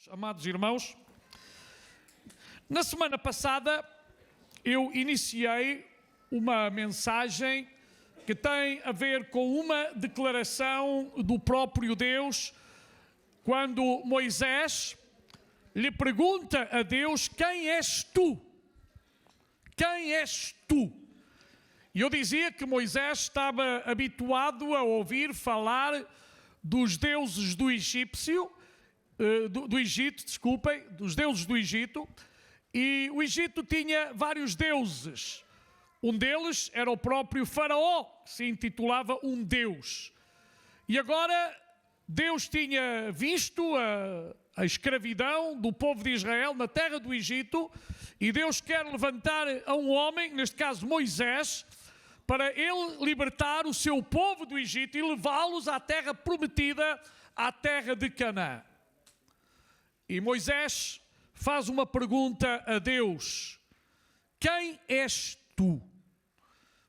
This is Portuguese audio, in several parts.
Amados irmãos, na semana passada eu iniciei uma mensagem que tem a ver com uma declaração do próprio Deus, quando Moisés lhe pergunta a Deus: quem és tu? Quem és tu? E eu dizia que Moisés estava habituado a ouvir falar dos deuses do Egito, dos deuses do Egito, e o Egito tinha vários deuses. Um deles era o próprio Faraó, que se intitulava um deus. E agora Deus tinha visto a escravidão do povo de Israel na terra do Egito, e Deus quer levantar a um homem, neste caso Moisés, para ele libertar o seu povo do Egito e levá-los à terra prometida, à terra de Canaã. E Moisés faz uma pergunta a Deus: quem és tu?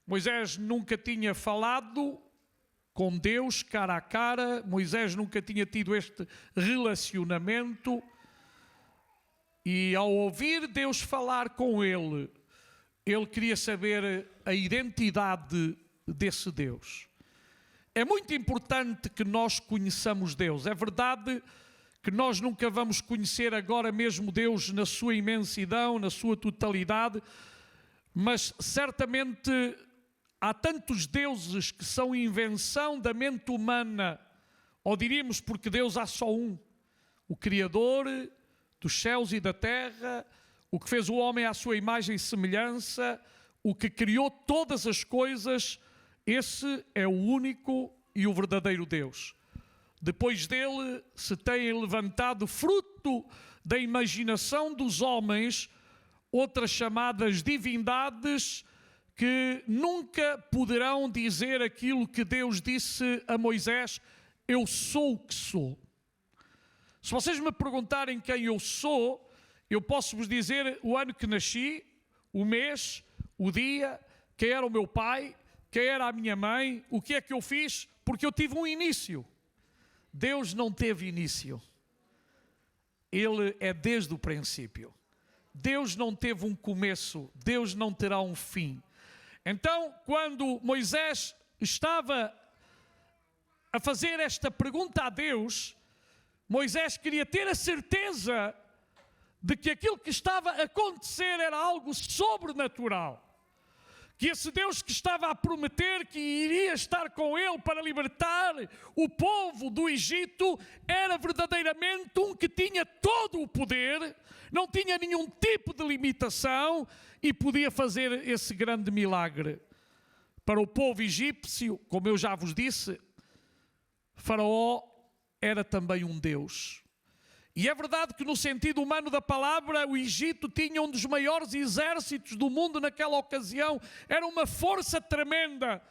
Moisés nunca tinha falado com Deus cara a cara, Moisés nunca tinha tido este relacionamento, e ao ouvir Deus falar com ele, ele queria saber a identidade desse Deus. É muito importante que nós conheçamos Deus. É verdade que nós nunca vamos conhecer agora mesmo Deus na sua imensidão, na sua totalidade, mas certamente há tantos deuses que são invenção da mente humana, ou diríamos porque Deus há só um, o Criador dos céus e da terra, o que fez o homem à sua imagem e semelhança, o que criou todas as coisas. Esse é o único e o verdadeiro Deus. Depois dele se têm levantado, fruto da imaginação dos homens, outras chamadas divindades, que nunca poderão dizer aquilo que Deus disse a Moisés: eu sou o que sou. Se vocês me perguntarem quem eu sou, eu posso vos dizer o ano que nasci, o mês, o dia, quem era o meu pai, quem era a minha mãe, o que é que eu fiz, porque eu tive um início. Deus não teve início. Ele é desde o princípio. Deus não teve um começo, Deus não terá um fim. Então, quando Moisés estava a fazer esta pergunta a Deus, Moisés queria ter a certeza de que aquilo que estava a acontecer era algo sobrenatural. Que esse Deus que estava a prometer que iria estar com ele para libertar o povo do Egito era verdadeiramente um que tinha todo o poder, não tinha nenhum tipo de limitação e podia fazer esse grande milagre. Para o povo egípcio, como eu já vos disse, Faraó era também um Deus. E é verdade que no sentido humano da palavra, o Egito tinha um dos maiores exércitos do mundo naquela ocasião. Era uma força tremenda.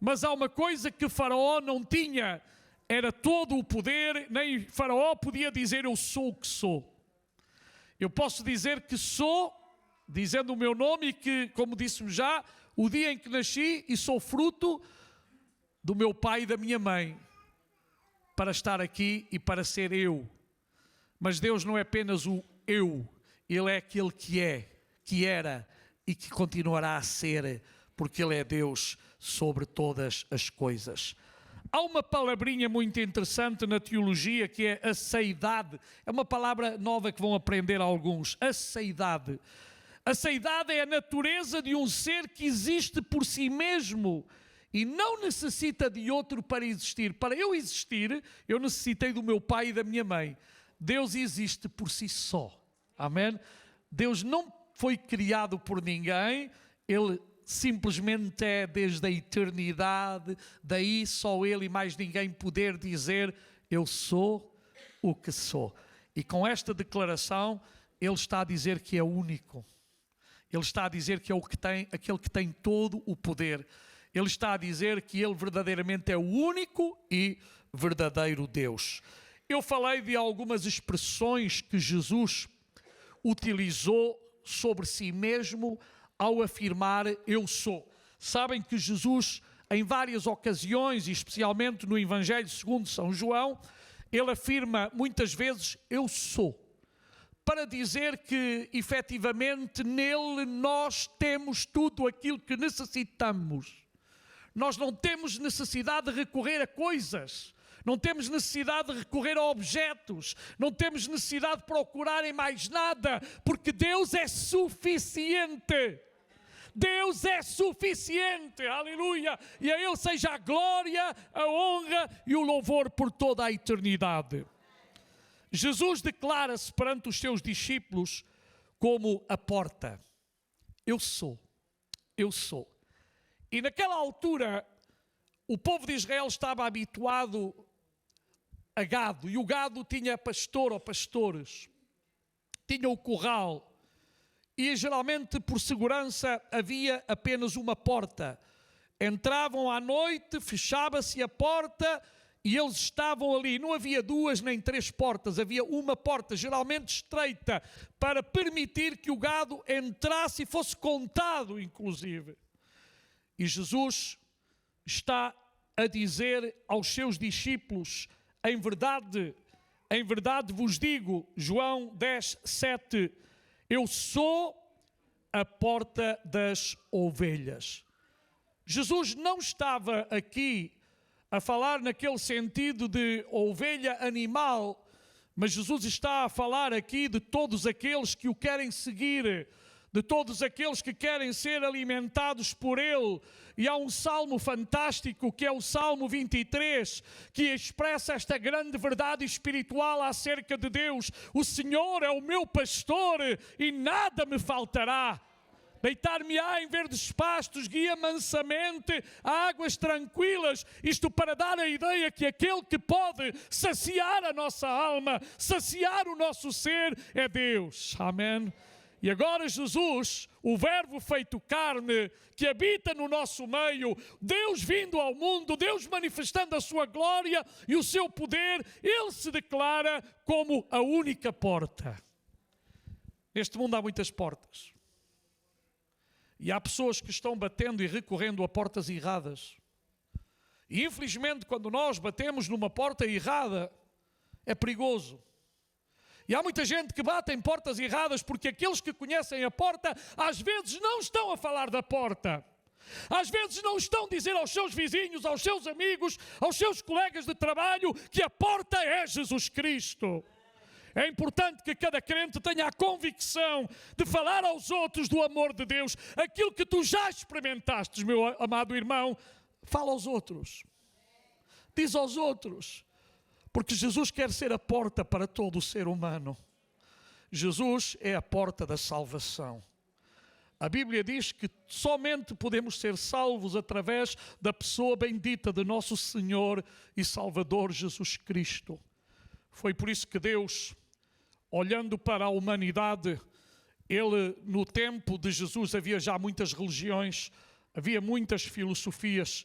Mas há uma coisa que Faraó não tinha. Era todo o poder. Nem Faraó podia dizer: eu sou o que sou. Eu posso dizer que sou, dizendo o meu nome, e que, como disse-me já, o dia em que nasci, e sou fruto do meu pai e da minha mãe, para estar aqui e para ser eu. Mas Deus não é apenas o eu, Ele é aquele que é, que era e que continuará a ser, porque Ele é Deus sobre todas as coisas. Há uma palavrinha muito interessante na teologia que é aceidade. É uma palavra nova que vão aprender alguns. Aceidade. Aceidade é a natureza de um ser que existe por si mesmo e não necessita de outro para existir. Para eu existir, eu necessitei do meu pai e da minha mãe. Deus existe por si só. Amém? Deus não foi criado por ninguém. Ele simplesmente é desde a eternidade. Daí só Ele e mais ninguém poder dizer: eu sou o que sou. E com esta declaração, Ele está a dizer que é único. Ele está a dizer que é aquele que tem todo o poder. Ele está a dizer que Ele verdadeiramente é o único e verdadeiro Deus. Eu falei de algumas expressões que Jesus utilizou sobre si mesmo ao afirmar: eu sou. Sabem que Jesus, em várias ocasiões, e especialmente no Evangelho segundo São João, ele afirma muitas vezes: eu sou. para dizer que, efetivamente, nele nós temos tudo aquilo que necessitamos. Nós não temos necessidade de recorrer a coisas, não temos necessidade de recorrer a objetos, não temos necessidade de procurar em mais nada, porque Deus é suficiente. Deus é suficiente, aleluia, e a Ele seja a glória, a honra e o louvor por toda a eternidade. Jesus declara-se perante os seus discípulos como a porta. Eu sou. E naquela altura, o povo de Israel estava habituado a gado, e o gado tinha pastor ou pastores, tinha o curral, e geralmente por segurança havia apenas uma porta. Entravam à noite, fechava-se a porta e eles estavam ali. Não havia 2 nem 3 portas, havia uma porta, geralmente estreita, para permitir que o gado entrasse e fosse contado, inclusive. E Jesus está a dizer aos seus discípulos, em verdade vos digo, João 10, 7, eu sou a porta das ovelhas. Jesus não estava aqui a falar naquele sentido de ovelha animal, mas Jesus está a falar aqui de todos aqueles que o querem seguir, de todos aqueles que querem ser alimentados por Ele. E há um salmo fantástico, que é o Salmo 23, que expressa esta grande verdade espiritual acerca de Deus. O Senhor é o meu pastor e nada me faltará. Deitar-me-á em verdes pastos, guia mansamente a águas tranquilas. Isto para dar a ideia que aquele que pode saciar a nossa alma, saciar o nosso ser, é Deus. Amém. E agora Jesus, o Verbo feito carne, que habita no nosso meio, Deus vindo ao mundo, Deus manifestando a sua glória e o seu poder, Ele se declara como a única porta. Neste mundo há muitas portas. E há pessoas que estão batendo e recorrendo a portas erradas. E infelizmente, quando nós batemos numa porta errada, é perigoso. E há muita gente que bate em portas erradas porque aqueles que conhecem a porta às vezes não estão a falar da porta. Às vezes não estão a dizer aos seus vizinhos, aos seus amigos, aos seus colegas de trabalho que a porta é Jesus Cristo. É importante que cada crente tenha a convicção de falar aos outros do amor de Deus. Aquilo que tu já experimentaste, meu amado irmão, fala aos outros. Diz aos outros. Porque Jesus quer ser a porta para todo o ser humano. Jesus é a porta da salvação. A Bíblia diz que somente podemos ser salvos através da pessoa bendita de nosso Senhor e Salvador Jesus Cristo. Foi por isso que Deus, olhando para a humanidade, Ele, no tempo de Jesus, havia já muitas religiões, havia muitas filosofias,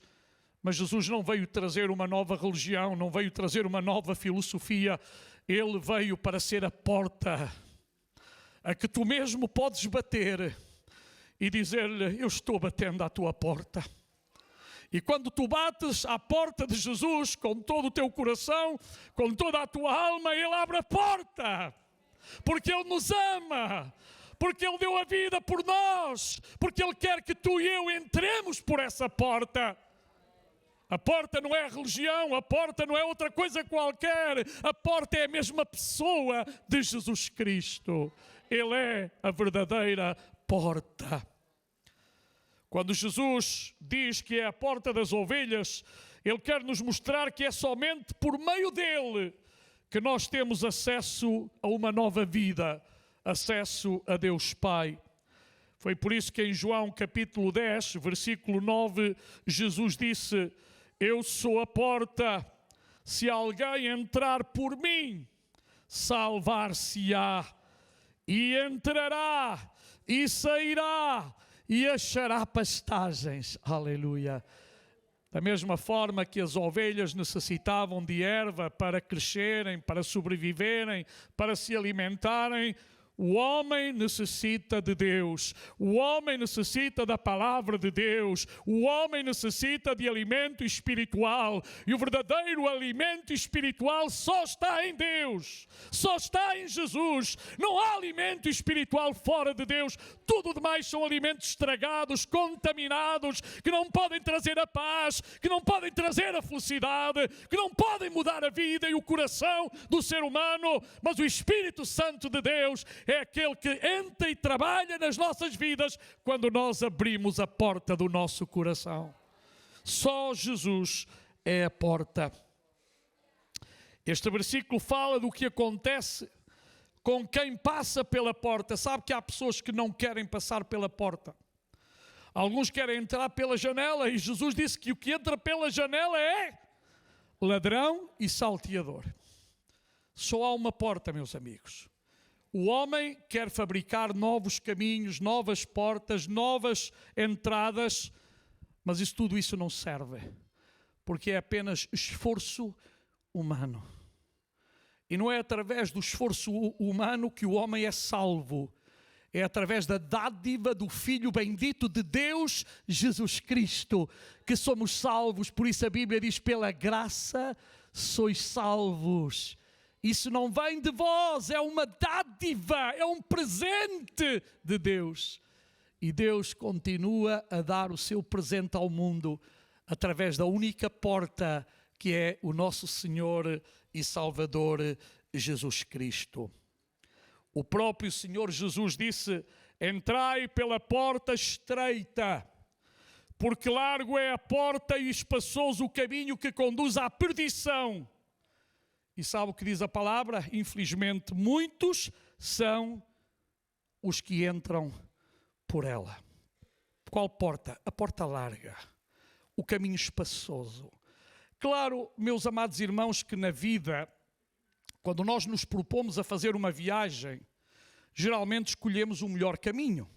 mas Jesus não veio trazer uma nova religião, não veio trazer uma nova filosofia. Ele veio para ser a porta a que tu mesmo podes bater e dizer-lhe, eu estou batendo à tua porta. E quando tu bates à porta de Jesus com todo o teu coração, com toda a tua alma, Ele abre a porta, porque Ele nos ama, porque Ele deu a vida por nós, porque Ele quer que tu e eu entremos por essa porta. A porta não é a religião, a porta não é outra coisa qualquer, a porta é a mesma pessoa de Jesus Cristo. Ele é a verdadeira porta. Quando Jesus diz que é a porta das ovelhas, Ele quer nos mostrar que é somente por meio dele que nós temos acesso a uma nova vida, acesso a Deus Pai. Foi por isso que em João capítulo 10, versículo 9, Jesus disse, eu sou a porta, se alguém entrar por mim, salvar-se-á, e entrará, e sairá, e achará pastagens. Aleluia. Da mesma forma que as ovelhas necessitavam de erva para crescerem, para sobreviverem, para se alimentarem, O homem necessita de Deus, o homem necessita da palavra de Deus, o homem necessita de alimento espiritual, e o verdadeiro alimento espiritual só está em Deus, só está em Jesus. Não há alimento espiritual fora de Deus. Tudo demais são alimentos estragados, contaminados, que não podem trazer a paz, que não podem trazer a felicidade, que não podem mudar a vida e o coração do ser humano. Mas o Espírito Santo de Deus é aquele que entra e trabalha nas nossas vidas quando nós abrimos a porta do nosso coração. Só Jesus é a porta. Este versículo fala do que acontece com quem passa pela porta. Sabe que há pessoas que não querem passar pela porta. Alguns querem entrar pela janela, e Jesus disse que o que entra pela janela é ladrão e salteador. Só há uma porta, meus amigos. O homem quer fabricar novos caminhos, novas portas, novas entradas, mas tudo isso não serve, porque é apenas esforço humano. E não é através do esforço humano que o homem é salvo. É através da dádiva do Filho bendito de Deus, Jesus Cristo, que somos salvos. Por isso a Bíblia diz: pela graça sois salvos. Isso não vem de vós, é uma dádiva, é um presente de Deus. E Deus continua a dar o seu presente ao mundo através da única porta que é o nosso Senhor e Salvador Jesus Cristo. O próprio Senhor Jesus disse: entrai pela porta estreita, porque largo é a porta e espaçoso o caminho que conduz à perdição. E sabe o que diz a palavra? Infelizmente, muitos são os que entram por ela. Qual porta? A porta larga, o caminho espaçoso. Claro, meus amados irmãos, que na vida, quando nós nos propomos a fazer uma viagem, geralmente escolhemos o melhor caminho.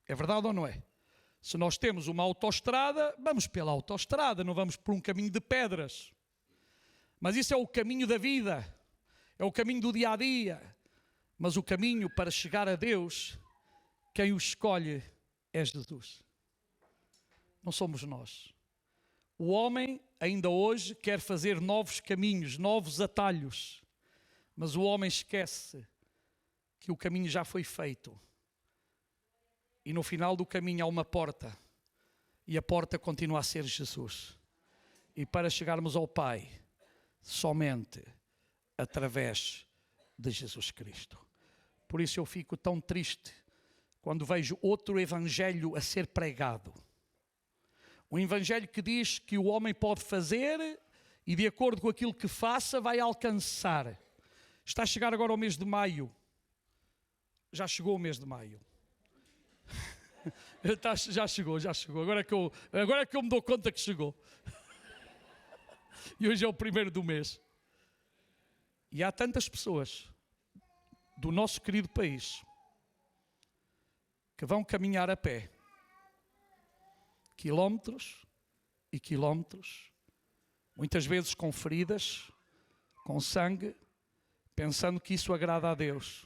É verdade ou não é? Se nós temos uma autoestrada, vamos pela autoestrada, não vamos por um caminho de pedras. Mas isso é o caminho da vida, é o caminho do dia a dia. Mas o caminho para chegar a Deus, quem o escolhe é Jesus. Não somos nós. O homem ainda hoje quer fazer novos caminhos, novos atalhos. Mas o homem esquece que o caminho já foi feito. E no final do caminho há uma porta. E a porta continua a ser Jesus. E para chegarmos ao Pai, somente através de Jesus Cristo. Por isso eu fico tão triste quando vejo outro evangelho a ser pregado. Um evangelho que diz que o homem pode fazer e de acordo com aquilo que faça vai alcançar. Está a chegar agora o mês de maio. Já chegou o mês de maio. Já chegou. Agora é que eu me dou conta que chegou. E hoje é o 1º do mês. E há tantas pessoas do nosso querido país que vão caminhar a pé, quilómetros e quilómetros, muitas vezes com feridas, com sangue, pensando que isso agrada a Deus.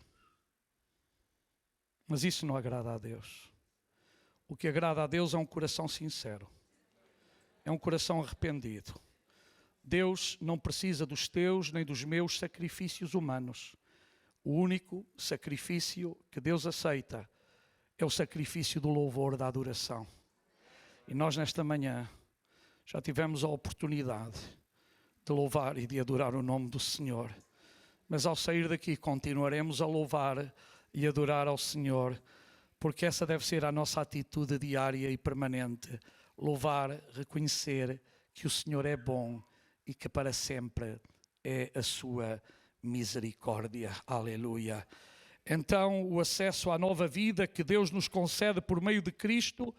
Mas isso não agrada a Deus. O que agrada a Deus é um coração sincero, é um coração arrependido. Deus não precisa dos teus nem dos meus sacrifícios humanos. O único sacrifício que Deus aceita é o sacrifício do louvor, da adoração. E nós nesta manhã já tivemos a oportunidade de louvar e de adorar o nome do Senhor. Mas ao sair daqui continuaremos a louvar e adorar ao Senhor, porque essa deve ser a nossa atitude diária e permanente. Louvar, reconhecer que o Senhor é bom e que para sempre é a sua misericórdia. Aleluia. Então, o acesso à nova vida que Deus nos concede por meio de Cristo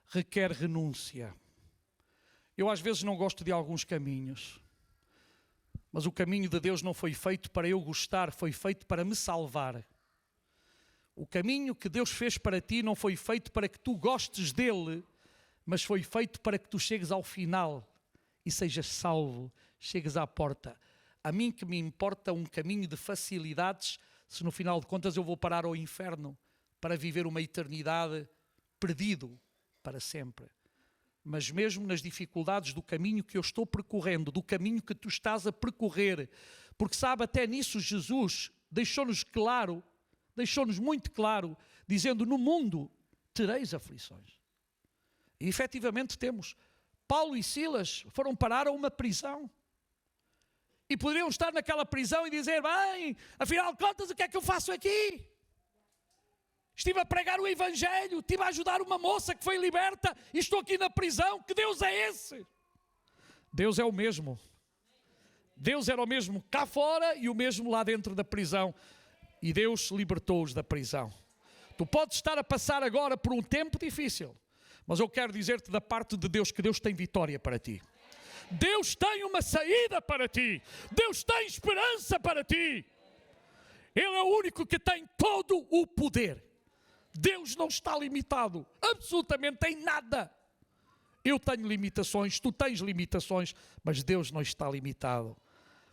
requer renúncia. Eu às vezes não gosto de alguns caminhos, mas o caminho de Deus não foi feito para eu gostar, foi feito para me salvar. O caminho que Deus fez para ti não foi feito para que tu gostes dele, mas foi feito para que tu chegues ao final e sejas salvo, chegues à porta. A mim que me importa um caminho de facilidades se no final de contas eu vou parar ao inferno para viver uma eternidade perdido para sempre. Mas mesmo nas dificuldades do caminho que eu estou percorrendo, do caminho que tu estás a percorrer, porque sabe, até nisso Jesus deixou-nos claro, deixou-nos muito claro, dizendo, no mundo tereis aflições. E efetivamente temos. Paulo e Silas foram parar a uma prisão. E poderiam estar naquela prisão e dizer, bem, afinal de contas, o que é que eu faço aqui? Estive a pregar o Evangelho, estive a ajudar uma moça que foi liberta e estou aqui na prisão. Que Deus é esse? Deus é o mesmo. Deus era o mesmo cá fora e o mesmo lá dentro da prisão. E Deus libertou-os da prisão. Tu podes estar a passar agora por um tempo difícil, mas eu quero dizer-te da parte de Deus que Deus tem vitória para ti. Deus tem uma saída para ti. Deus tem esperança para ti. Ele é o único que tem todo o poder. Deus não está limitado absolutamente em nada. Eu tenho limitações, tu tens limitações, mas Deus não está limitado.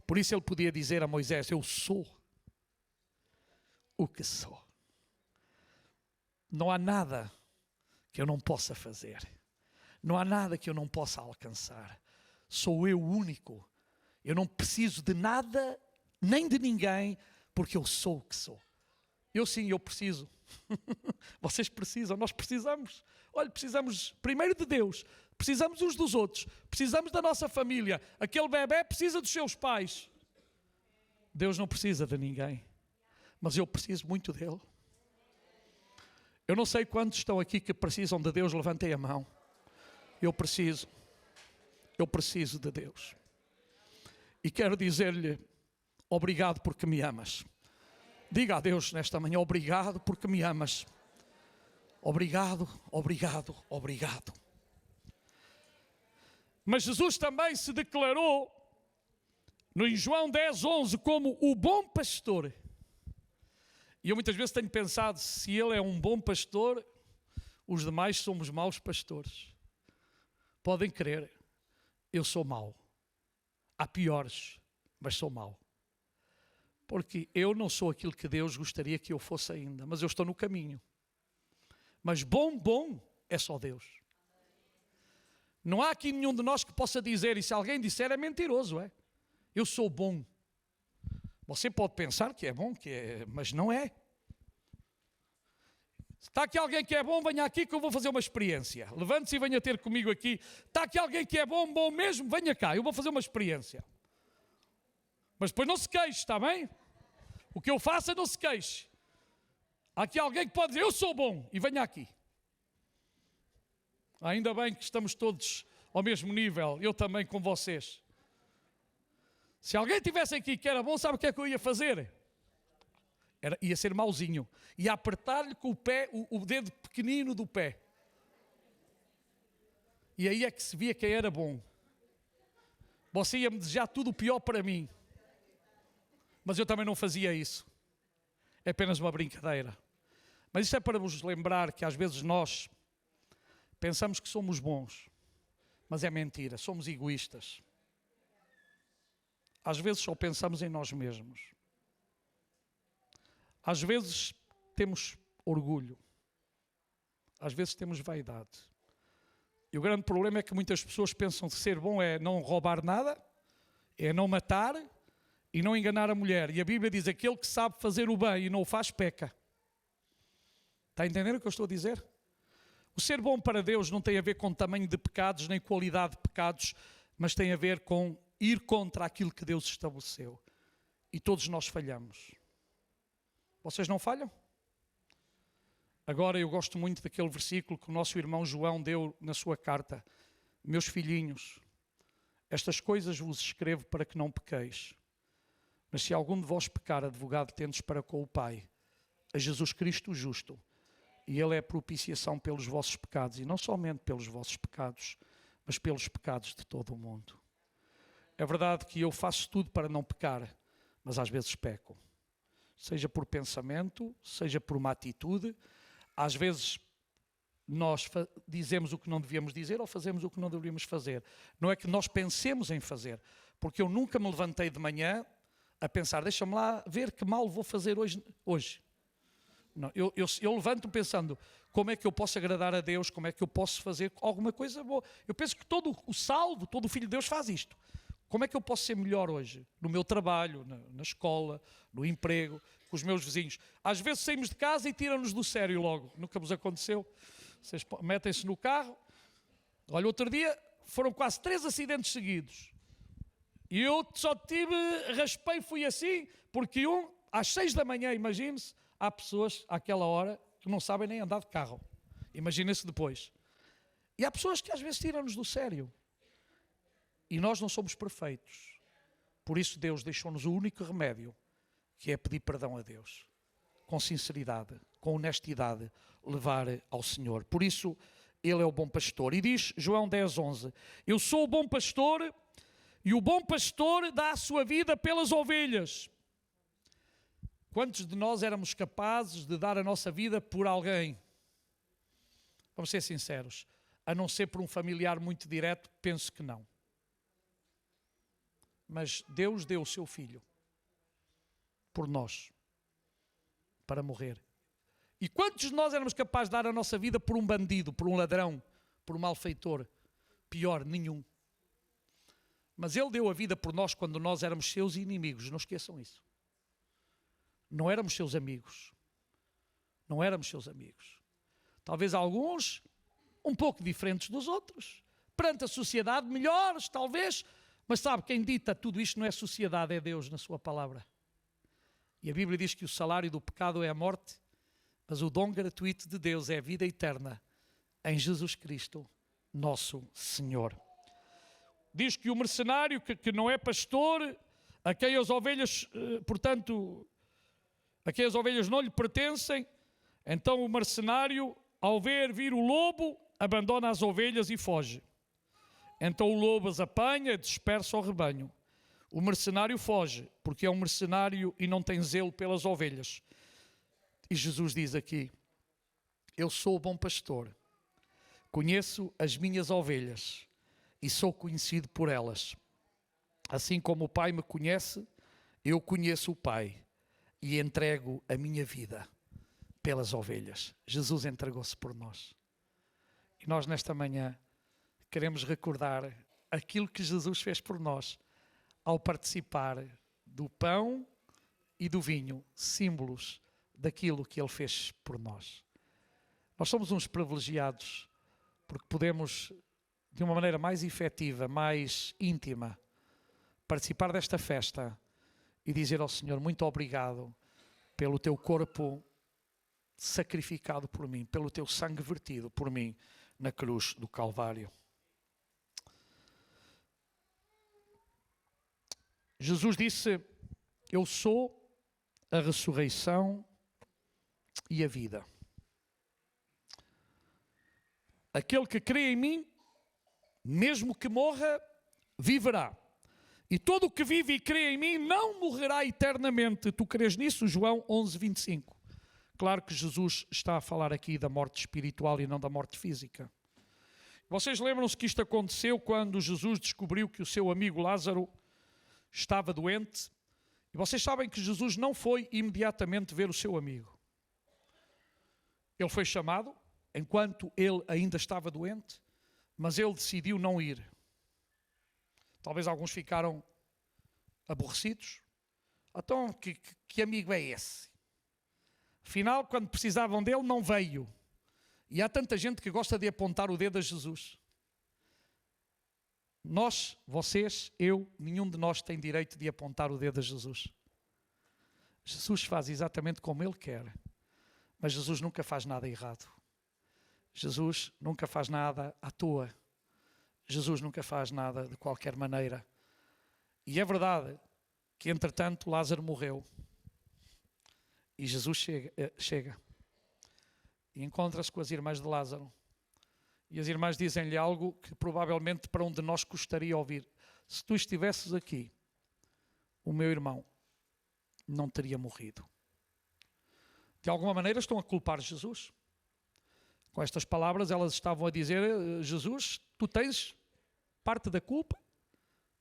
Por isso ele podia dizer a Moisés, eu sou o que sou. Não há nada que eu não possa fazer. Não há nada que eu não possa alcançar. Sou eu o único. Eu não preciso de nada, nem de ninguém, porque eu sou o que sou. Eu sim, eu preciso. Vocês precisam, nós precisamos. Olha, precisamos primeiro de Deus, precisamos uns dos outros, precisamos da nossa família. Aquele bebê precisa dos seus pais. Deus não precisa de ninguém, mas eu preciso muito dele. Eu não sei quantos estão aqui que precisam de Deus, levantem a mão. Eu preciso de Deus. E quero dizer-lhe, obrigado porque me amas. Diga a Deus nesta manhã, obrigado porque me amas. Obrigado, obrigado, obrigado. Mas Jesus também se declarou em João 10:11 como o bom pastor. E eu muitas vezes tenho pensado, se ele é um bom pastor, os demais somos maus pastores. Podem crer, eu sou mau. Há piores, mas sou mau. Porque eu não sou aquilo que Deus gostaria que eu fosse ainda, mas eu estou no caminho. Mas bom é só Deus. Não há aqui nenhum de nós que possa dizer, e se alguém disser é mentiroso, é? Eu sou bom. Você pode pensar que é bom, mas não é. Se está aqui alguém que é bom, venha aqui que eu vou fazer uma experiência. Levante-se e venha ter comigo aqui. Está aqui alguém que é bom mesmo, venha cá, eu vou fazer uma experiência. Mas depois não se queixe, está bem? O que eu faço não se queixe. Há aqui alguém que pode dizer, eu sou bom, e venha aqui. Ainda bem que estamos todos ao mesmo nível, eu também com vocês. Se alguém tivesse aqui que era bom, sabe o que é que eu ia fazer? Ia ser mauzinho. Ia apertar-lhe com o pé, o dedo pequenino do pé. E aí é que se via quem era bom. Você ia me desejar tudo o pior para mim. Mas eu também não fazia isso. É apenas uma brincadeira. Mas isto é para vos lembrar que às vezes nós pensamos que somos bons. Mas é mentira, somos egoístas. Às vezes só pensamos em nós mesmos. Às vezes temos orgulho. Às vezes temos vaidade. E o grande problema é que muitas pessoas pensam que ser bom é não roubar nada, é não matar e não enganar a mulher. E a Bíblia diz, aquele que sabe fazer o bem e não o faz, peca. Está a entender o que eu estou a dizer? O ser bom para Deus não tem a ver com tamanho de pecados, nem qualidade de pecados, mas tem a ver com ir contra aquilo que Deus estabeleceu. E todos nós falhamos. Vocês não falham? Agora eu gosto muito daquele versículo que o nosso irmão João deu na sua carta. Meus filhinhos, estas coisas vos escrevo para que não pequeis. Mas se algum de vós pecar, advogado tendes para com o Pai, a Jesus Cristo o justo, e Ele é a propiciação pelos vossos pecados, e não somente pelos vossos pecados, mas pelos pecados de todo o mundo. É verdade que eu faço tudo para não pecar, mas às vezes peco. Seja por pensamento, seja por uma atitude. Às vezes nós dizemos o que não devíamos dizer ou fazemos o que não deveríamos fazer. Não é que nós pensemos em fazer, porque eu nunca me levantei de manhã a pensar, deixa-me lá ver que mal vou fazer hoje. Não, eu levanto pensando, como é que eu posso agradar a Deus, como é que eu posso fazer alguma coisa boa. Eu penso que todo o salvo, todo o Filho de Deus faz isto. Como é que eu posso ser melhor hoje? No meu trabalho, na escola, no emprego, com os meus vizinhos. Às vezes saímos de casa e tiram-nos do sério logo. Nunca vos aconteceu? Vocês metem-se no carro. Olha, outro dia foram quase 3 acidentes seguidos. E eu só raspei, fui assim, porque às 6 da manhã, imagine-se, há pessoas àquela hora que não sabem nem andar de carro. Imaginem-se depois. E há pessoas que às vezes tiram-nos do sério. E nós não somos perfeitos. Por isso Deus deixou-nos o único remédio, que é pedir perdão a Deus. Com sinceridade, com honestidade, levar ao Senhor. Por isso, Ele é o bom pastor. E diz João 10:11, eu sou o bom pastor e o bom pastor dá a sua vida pelas ovelhas. Quantos de nós éramos capazes de dar a nossa vida por alguém? Vamos ser sinceros. A não ser por um familiar muito direto, penso que não. Mas Deus deu o seu Filho por nós, para morrer. E quantos de nós éramos capazes de dar a nossa vida por um bandido, por um ladrão, por um malfeitor? Pior, nenhum. Mas Ele deu a vida por nós quando nós éramos seus inimigos, não esqueçam isso. Não éramos seus amigos. Não éramos seus amigos. Talvez alguns um pouco diferentes dos outros. Perante a sociedade, melhores, talvez. Mas sabe, quem dita tudo isto não é a sociedade, é Deus na sua palavra. E a Bíblia diz que o salário do pecado é a morte, mas o dom gratuito de Deus é a vida eterna em Jesus Cristo, nosso Senhor. Diz que o mercenário que não é pastor, a quem as ovelhas, portanto, a quem as ovelhas não lhe pertencem, então o mercenário, ao ver vir o lobo, abandona as ovelhas e foge. Então o lobo as apanha e dispersa o rebanho. O mercenário foge, porque é um mercenário e não tem zelo pelas ovelhas. E Jesus diz aqui, eu sou o bom pastor, conheço as minhas ovelhas e sou conhecido por elas. Assim como o Pai me conhece, eu conheço o Pai e entrego a minha vida pelas ovelhas. Jesus entregou-se por nós. E nós nesta manhã queremos recordar aquilo que Jesus fez por nós ao participar do pão e do vinho, símbolos daquilo que Ele fez por nós. Nós somos uns privilegiados porque podemos, de uma maneira mais efetiva, mais íntima, participar desta festa e dizer ao Senhor, muito obrigado pelo teu corpo sacrificado por mim, pelo teu sangue vertido por mim na cruz do Calvário. Jesus disse, eu sou a ressurreição e a vida. Aquele que crê em mim, mesmo que morra, viverá. E todo o que vive e crê em mim não morrerá eternamente. Tu crês nisso? João 11:25. Claro que Jesus está a falar aqui da morte espiritual e não da morte física. Vocês lembram-se que isto aconteceu quando Jesus descobriu que o seu amigo Lázaro estava doente? E vocês sabem que Jesus não foi imediatamente ver o seu amigo. Ele foi chamado enquanto ele ainda estava doente, mas ele decidiu não ir. Talvez alguns ficaram aborrecidos. Então, que amigo é esse? Afinal, quando precisavam dele, não veio. E há tanta gente que gosta de apontar o dedo a Jesus. Nós, vocês, eu, nenhum de nós tem direito de apontar o dedo a Jesus. Jesus faz exatamente como Ele quer. Mas Jesus nunca faz nada errado. Jesus nunca faz nada à toa. Jesus nunca faz nada de qualquer maneira. E é verdade que, entretanto, Lázaro morreu. E Jesus chega e encontra-se com as irmãs de Lázaro. E as irmãs dizem-lhe algo que provavelmente para um de nós custaria ouvir. Se tu estivesses aqui, o meu irmão não teria morrido. De alguma maneira estão a culpar Jesus. Com estas palavras elas estavam a dizer, Jesus, tu tens parte da culpa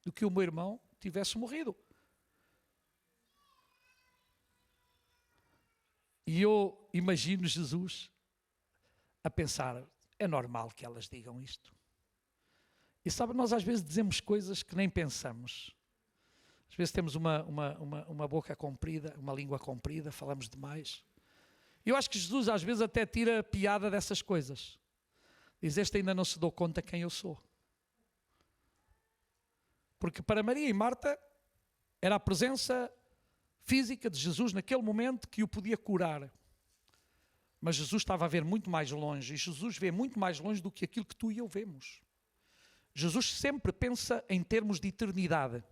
de que o meu irmão tivesse morrido. E eu imagino Jesus a pensar, é normal que elas digam isto. E sabe, nós às vezes dizemos coisas que nem pensamos. Às vezes temos uma boca comprida, uma língua comprida, falamos demais. E eu acho que Jesus às vezes até tira piada dessas coisas. Diz, este ainda não se deu conta quem eu sou. Porque para Maria e Marta era a presença física de Jesus naquele momento que o podia curar. Mas Jesus estava a ver muito mais longe. E Jesus vê muito mais longe do que aquilo que tu e eu vemos. Jesus sempre pensa em termos de eternidade.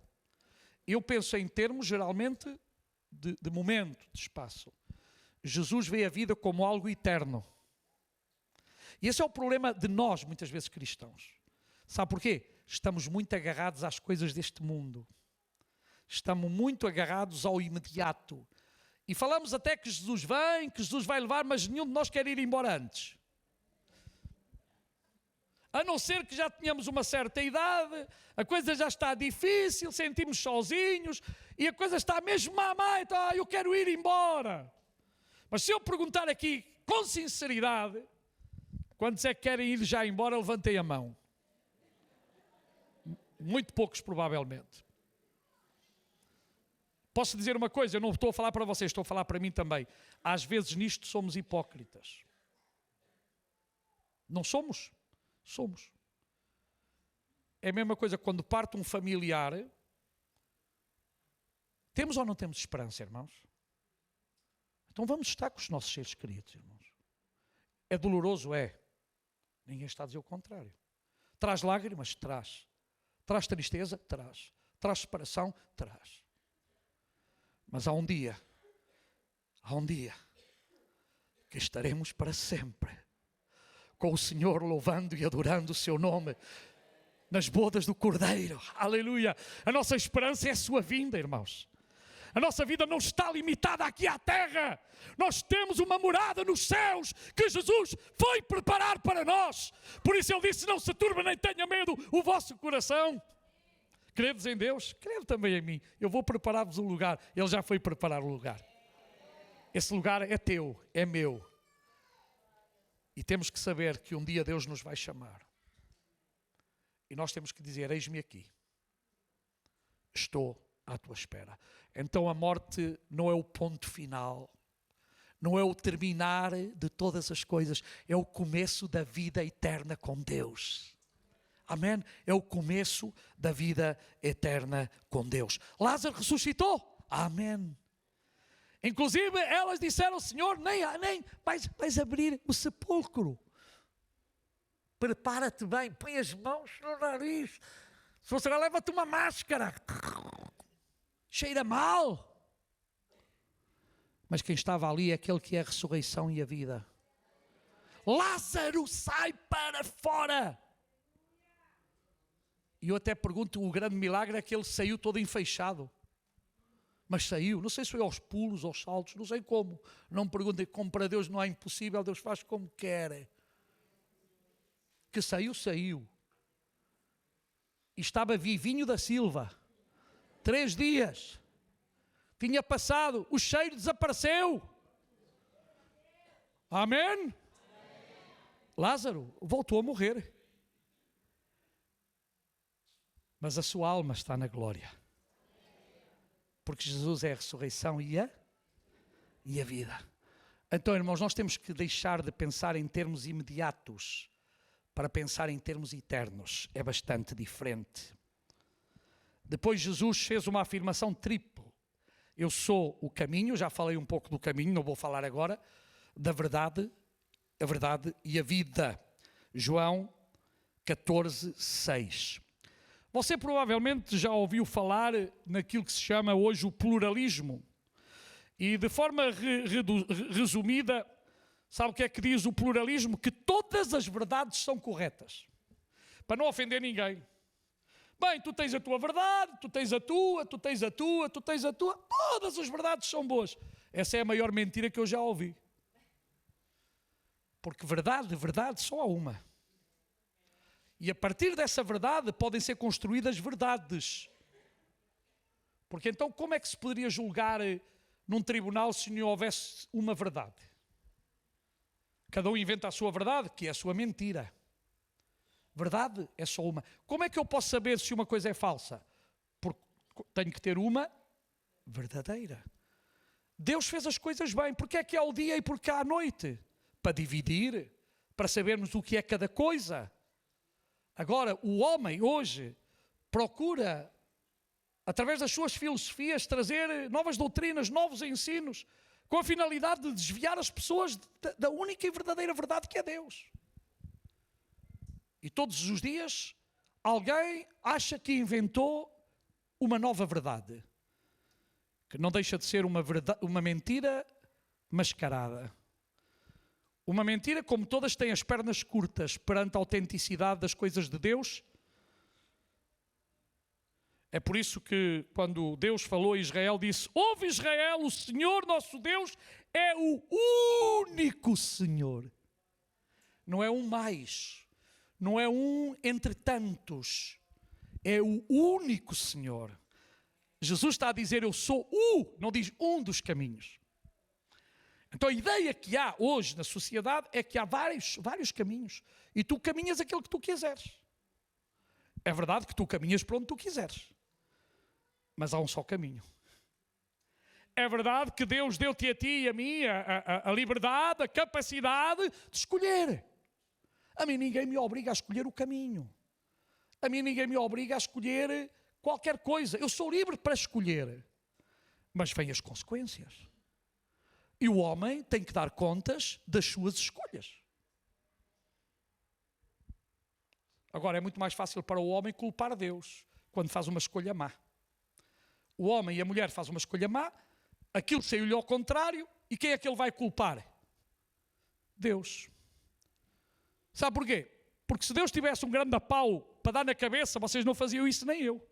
Eu penso em termos, geralmente, de momento, de espaço. Jesus vê a vida como algo eterno. E esse é o problema de nós, muitas vezes, cristãos. Sabe porquê? Estamos muito agarrados às coisas deste mundo. Estamos muito agarrados ao imediato. E falamos até que Jesus vem, que Jesus vai levar, mas nenhum de nós quer ir embora antes. A não ser que já tenhamos uma certa idade, a coisa já está difícil, sentimos sozinhos e a coisa está mesmo mamãe, eu quero ir embora. Mas se eu perguntar aqui com sinceridade, quantos é que querem ir já embora, levantem a mão. Muito poucos, provavelmente. Posso dizer uma coisa, eu não estou a falar para vocês, estou a falar para mim também. Às vezes nisto somos hipócritas. Não somos? Somos. É a mesma coisa quando parte um familiar. Temos ou não temos esperança, irmãos? Então vamos estar com os nossos seres queridos, irmãos. É doloroso? É. Ninguém está a dizer o contrário. Traz lágrimas? Traz. Traz tristeza? Traz. Traz separação? Traz. Mas há um dia que estaremos para sempre com o Senhor louvando e adorando o seu nome nas bodas do Cordeiro. Aleluia! A nossa esperança é a sua vinda, irmãos. A nossa vida não está limitada aqui à terra. Nós temos uma morada nos céus que Jesus foi preparar para nós. Por isso ele disse, não se turbe nem tenha medo o vosso coração. Credes em Deus? Crede também em mim. Eu vou preparar-vos um lugar. Ele já foi preparar o lugar. Esse lugar é teu, é meu. E temos que saber que um dia Deus nos vai chamar. E nós temos que dizer, eis-me aqui. Estou à tua espera. Então a morte não é o ponto final. Não é o terminar de todas as coisas. É o começo da vida eterna com Deus. Amém? É o começo da vida eterna com Deus. Lázaro ressuscitou. Amém. Inclusive, elas disseram, Senhor, nem vais abrir o sepulcro. Prepara-te bem, põe as mãos no nariz. Se você leva-te uma máscara. Cheira mal. Mas quem estava ali é aquele que é a ressurreição e a vida. Lázaro, sai para fora. E eu até pergunto, o grande milagre é que ele saiu todo enfeixado. Mas saiu, não sei se foi aos pulos, aos saltos, não sei como. Não me perguntem, como para Deus não é impossível, Deus faz como quer. Que saiu, saiu. E estava vivinho da Silva. 3 dias. Tinha passado, o cheiro desapareceu. Amém? Lázaro voltou a morrer. Mas a sua alma está na glória. Porque Jesus é a ressurreição e a vida. Então, irmãos, nós temos que deixar de pensar em termos imediatos para pensar em termos eternos. É bastante diferente. Depois Jesus fez uma afirmação tripla. Eu sou o caminho, já falei um pouco do caminho, não vou falar agora, da verdade, a verdade e a vida. João 14:6. Você provavelmente já ouviu falar naquilo que se chama hoje o pluralismo. E de forma resumida, sabe o que é que diz o pluralismo? Que todas as verdades são corretas. Para não ofender ninguém. Bem, tu tens a tua verdade, tu tens a tua, tu tens a tua, tu tens a tua. Todas as verdades são boas. Essa é a maior mentira que eu já ouvi. Porque verdade, só há uma. E a partir dessa verdade podem ser construídas verdades. Porque então como é que se poderia julgar num tribunal se não houvesse uma verdade. Cada um inventa a sua verdade, que é a sua mentira. Verdade é só uma. Como é que eu posso saber se uma coisa é falsa? Porque tenho que ter uma verdadeira. Deus fez as coisas bem. Porque é que há o dia e porque há a noite? Para dividir, para sabermos o que é cada coisa. Agora, o homem hoje procura, através das suas filosofias, trazer novas doutrinas, novos ensinos, com a finalidade de desviar as pessoas da única e verdadeira verdade que é Deus. E todos os dias, alguém acha que inventou uma nova verdade, que não deixa de ser uma mentira mascarada. Uma mentira, como todas, tem as pernas curtas perante a autenticidade das coisas de Deus. É por isso que, quando Deus falou a Israel, disse: ouve Israel, o Senhor nosso Deus é o único Senhor. Não é um mais, não é um entre tantos, é o único Senhor. Jesus está a dizer: eu sou não diz um dos caminhos. Então a ideia que há hoje na sociedade é que há vários caminhos e tu caminhas aquilo que tu quiseres. É verdade que tu caminhas para onde tu quiseres, mas há um só caminho. É verdade que Deus deu-te a ti e a mim a liberdade, a capacidade de escolher. A mim ninguém me obriga a escolher o caminho. A mim ninguém me obriga a escolher qualquer coisa. Eu sou livre para escolher, mas vêm as consequências. E o homem tem que dar contas das suas escolhas. Agora, é muito mais fácil para o homem culpar Deus quando faz uma escolha má. O homem e a mulher fazem uma escolha má, aquilo saiu-lhe ao contrário, e quem é que ele vai culpar? Deus. Sabe porquê? Porque se Deus tivesse um grande pau para dar na cabeça, vocês não faziam isso, nem eu.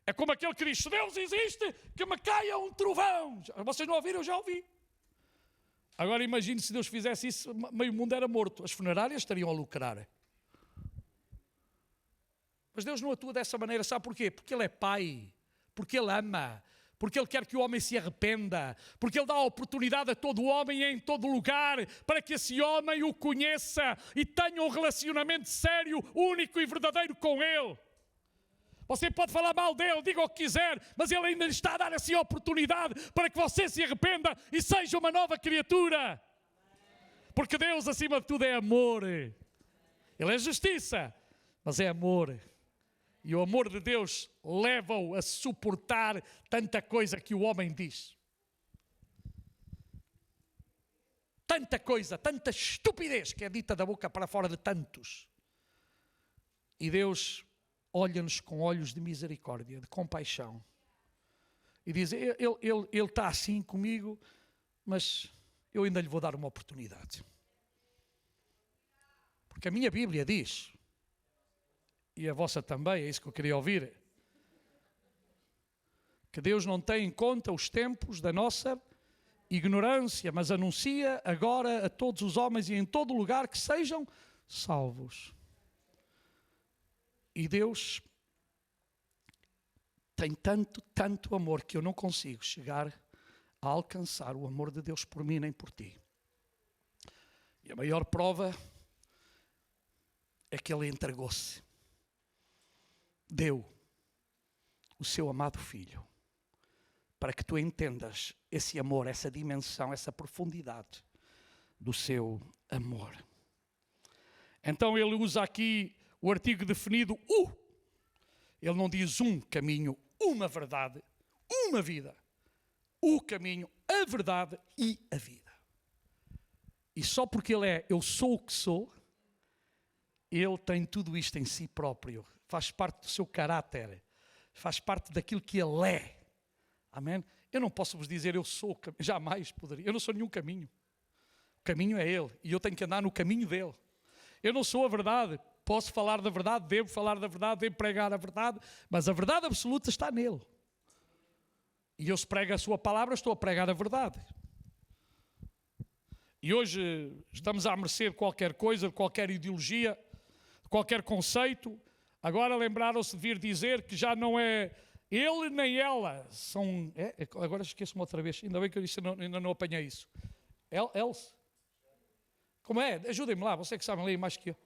É como aquele que diz: se Deus existe, que me caia um trovão. Vocês não ouviram? Eu já ouvi. Agora imagine se Deus fizesse isso, meio mundo era morto. As funerárias estariam a lucrar. Mas Deus não atua dessa maneira, sabe porquê? Porque Ele é Pai, porque Ele ama, porque Ele quer que o homem se arrependa, porque Ele dá a oportunidade a todo homem e em todo lugar para que esse homem o conheça e tenha um relacionamento sério, único e verdadeiro com Ele. Você pode falar mal dele, diga o que quiser, mas ele ainda lhe está a dar assim a oportunidade para que você se arrependa e seja uma nova criatura. Porque Deus, acima de tudo, é amor. Ele é justiça, mas é amor. E o amor de Deus leva-o a suportar tanta coisa que o homem diz. Tanta coisa, tanta estupidez que é dita da boca para fora de tantos. E Deus olha-nos com olhos de misericórdia, de compaixão. E diz: ele está assim comigo, mas eu ainda lhe vou dar uma oportunidade. Porque a minha Bíblia diz, e a vossa também, é isso que eu queria ouvir, que Deus não tem em conta os tempos da nossa ignorância, mas anuncia agora a todos os homens e em todo lugar que sejam salvos. E Deus tem tanto amor que eu não consigo chegar a alcançar o amor de Deus por mim nem por ti. E a maior prova é que Ele entregou-se. Deu o seu amado Filho para que tu entendas esse amor, essa dimensão, essa profundidade do seu amor. Então Ele usa aqui o artigo definido Ele não diz um caminho, uma verdade, uma vida. O caminho, a verdade e a vida. E só porque Ele é eu sou o que sou, Ele tem tudo isto em si próprio. Faz parte do seu caráter. Faz parte daquilo que Ele é. Amém? Eu não posso vos dizer eu sou o caminho. Jamais poderia. Eu não sou nenhum caminho. O caminho é Ele. E eu tenho que andar no caminho dEle. Eu não sou a verdade. Posso falar da verdade, devo falar da verdade, devo pregar a verdade, mas a verdade absoluta está nele. E eu, se prego a sua palavra, estou a pregar a verdade. E hoje estamos à mercê de qualquer coisa, de qualquer ideologia, de qualquer conceito. Agora lembraram-se de vir dizer que já não é ele nem ela são... agora esqueço-me outra vez, ainda bem que eu ainda não apanhei isso. Else? Como é? Ajudem-me lá, você que sabe ler mais que eu.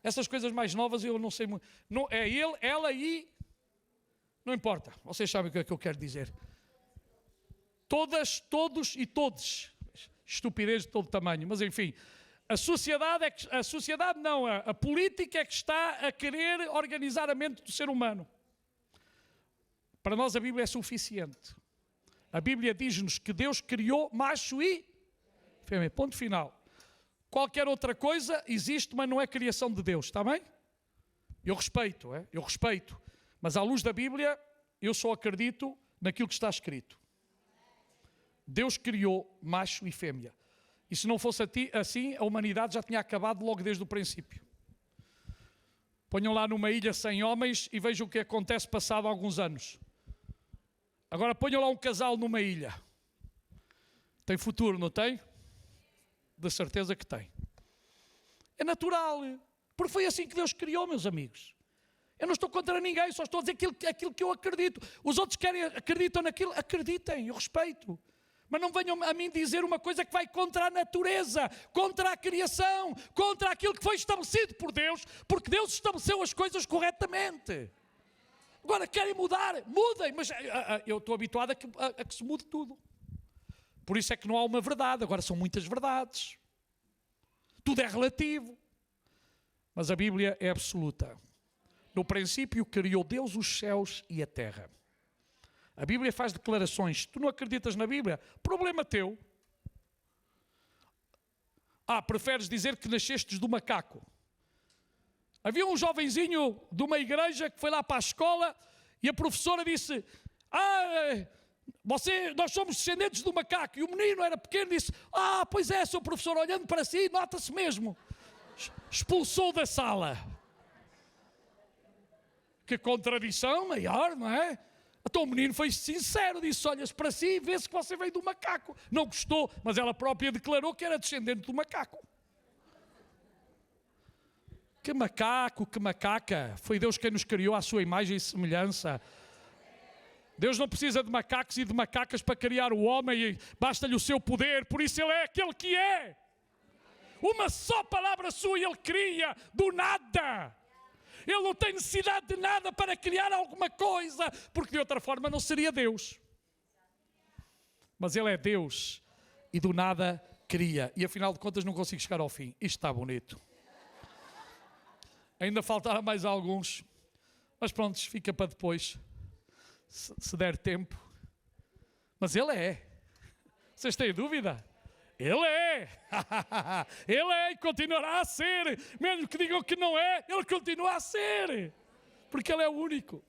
Essas coisas mais novas eu não sei muito. Não, é ele, ela e... Não importa, vocês sabem o que é que eu quero dizer. Todas, todos e todes. Estupidez de todo tamanho, mas enfim. A política é que está a querer organizar a mente do ser humano. Para nós a Bíblia é suficiente. A Bíblia diz-nos que Deus criou macho e fêmea. Ponto final. Qualquer outra coisa existe, mas não é criação de Deus, está bem? Eu respeito. Mas à luz da Bíblia, eu só acredito naquilo que está escrito. Deus criou macho e fêmea. E se não fosse assim, a humanidade já tinha acabado logo desde o princípio. Ponham lá numa ilha sem homens e vejam o que acontece passado alguns anos. Agora ponham lá um casal numa ilha. Tem futuro, não tem? De certeza que tem. É natural. Porque foi assim que Deus criou, meus amigos. Eu não estou contra ninguém, só estou a dizer aquilo que eu acredito. Os outros acreditam naquilo, acreditem, eu respeito. Mas não venham a mim dizer uma coisa que vai contra a natureza, contra a criação, contra aquilo que foi estabelecido por Deus, porque Deus estabeleceu as coisas corretamente. Agora querem mudar, mudem, mas eu estou habituado a que se mude tudo. Por isso é que não há uma verdade, agora são muitas verdades. Tudo é relativo. Mas a Bíblia é absoluta. No princípio criou Deus os céus e a terra. A Bíblia faz declarações. Tu não acreditas na Bíblia? Problema teu. Preferes dizer que nascestes do macaco. Havia um jovenzinho de uma igreja que foi lá para a escola e a professora disse: nós somos descendentes do macaco. E o menino era pequeno e disse: pois é, seu professor, olhando para si, nota-se mesmo. Expulsou da sala. Que contradição maior, não é? Então o menino foi sincero, disse: olhas para si e vê-se que você veio do macaco. Não gostou, mas ela própria declarou que era descendente do macaco. Que macaco, que macaca. Foi Deus quem nos criou à sua imagem e semelhança. Deus não precisa de macacos e de macacas para criar o homem, e basta-lhe o seu poder, por isso ele é aquele que é. Uma só palavra sua e ele cria do nada. Ele não tem necessidade de nada para criar alguma coisa, porque de outra forma não seria Deus. Mas ele é Deus e do nada cria. E afinal de contas não consigo chegar ao fim. Isto está bonito. Ainda faltaram mais alguns, mas pronto, fica para depois, se der tempo. Mas ele é. Vocês têm dúvida? Ele é. Ele é e continuará a ser. Mesmo que digam que não é, ele continua a ser. Porque ele é o único.